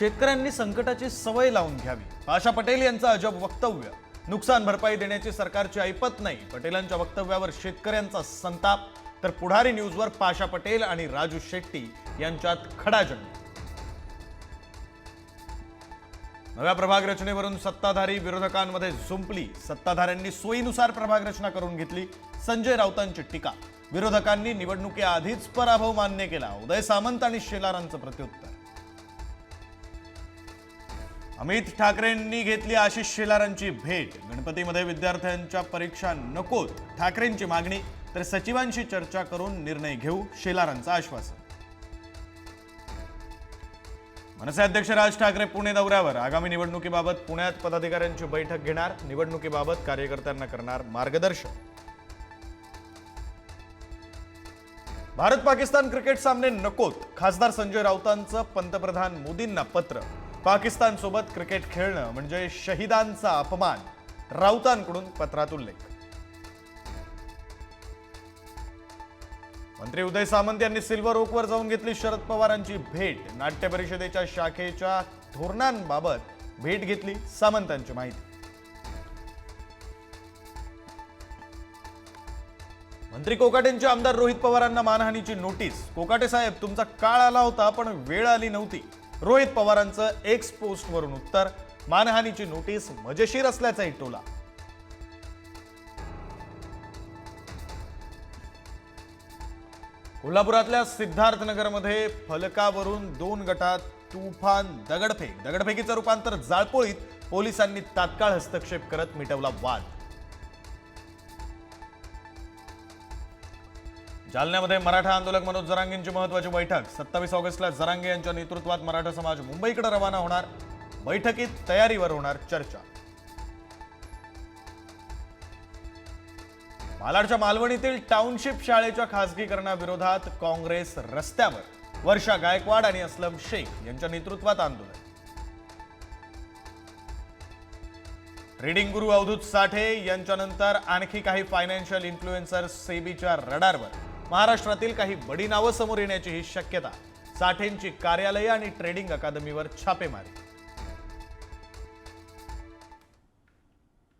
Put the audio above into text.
शेतकऱ्यांनी संकटाची सवय लावून घ्यावी, पाशा पटेल यांचं अजब वक्तव्य. नुकसान भरपाई देण्याची सरकारची ऐपत नाही. पटेलांच्या वक्तव्यावर शेतकऱ्यांचा संताप. तर पुढारी न्यूजवर पाशा पटेल आणि राजू शेट्टी यांच्यात खडाजंग. नव्या प्रभाग रचनेवरून सत्ताधारी विरोधकांमध्ये झुंपली. सत्ताधाऱ्यांनी सोयीनुसार प्रभाग रचना करून घेतली. संजय राऊतांची टीका. विरोधकांनी निवडणुकीआधीच पराभव मान्य केला. उदय सामंत आणि शेलारांचं प्रत्युत्तर. अमित ठाकरेंनी घेतली आशिष शेलारांची भेट. गणपतीमध्ये विद्यार्थ्यांच्या परीक्षा नकोत ठाकरेंची मागणी. तर सचिवांशी चर्चा करून निर्णय घेऊ, शेलारांचं आश्वासन. मनसे अध्यक्ष राज ठाकरे पुणे दौऱ्यावर. आगामी निवडणुकीबाबत पुण्यात पदाधिकाऱ्यांची बैठक घेणार. निवडणुकीबाबत कार्यकर्त्यांना करणार मार्गदर्शन. भारत पाकिस्तान क्रिकेट सामने नकोत. खासदार संजय राऊतांचं पंतप्रधान मोदींना पत्र. पाकिस्तान सोबत क्रिकेट खेळणं म्हणजे शहीदांचा अपमान. राऊतांकडून पत्रात उल्लेख. मंत्री उदय सामंत यांनी सिल्वर ओकवर जाऊन घेतली शरद पवारांची भेट. नाट्य परिषदेच्या शाखेच्या धोरणांबाबत भेट घेतली. सामंतांची माहिती. मंत्री कोकाटेंची आमदार रोहित पवारांना मानहानीची नोटीस. कोकाटे साहेब, तुमचा काळ आला होता पण वेळ आली नव्हती. रोहित पवारांचं एक्स पोस्टवरून उत्तर. मानहानीची नोटीस मजेशीर असल्याचाही टोला. कोल्हापुरातल्या सिद्धार्थनगरमध्ये फलकावरून 2 गटात तुफान दगडफेक. दगडफेकीचं रूपांतर जाळपोळीत. पोलिसांनी तात्काळ हस्तक्षेप करत मिटवला वाद. जालन्यामध्ये मराठा आंदोलक मनोज जरांगेंची महत्त्वाची बैठक. 27 ऑगस्टला जरांगे यांच्या नेतृत्वात मराठा समाज मुंबईकडे रवाना होणार. बैठकीत तयारीवर होणार चर्चा. मालाडच्या मालवणीतील टाउनशिप शाळेच्या खासगीकरणाविरोधात काँग्रेस रस्त्यावर. वर्षा गायकवाड आणि असलम शेख यांच्या नेतृत्वात आंदोलन. ट्रेडिंग गुरु अवधूत साठे यांच्यानंतर आणखी काही फायनान्शियल इन्फ्लुएन्सर सेबीच्या रडारवर. महाराष्ट्रातील काही बडी नावं समोर येण्याची ही शक्यता. साठेंची कार्यालय आणि ट्रेडिंग अकादमीवर छापेमारी.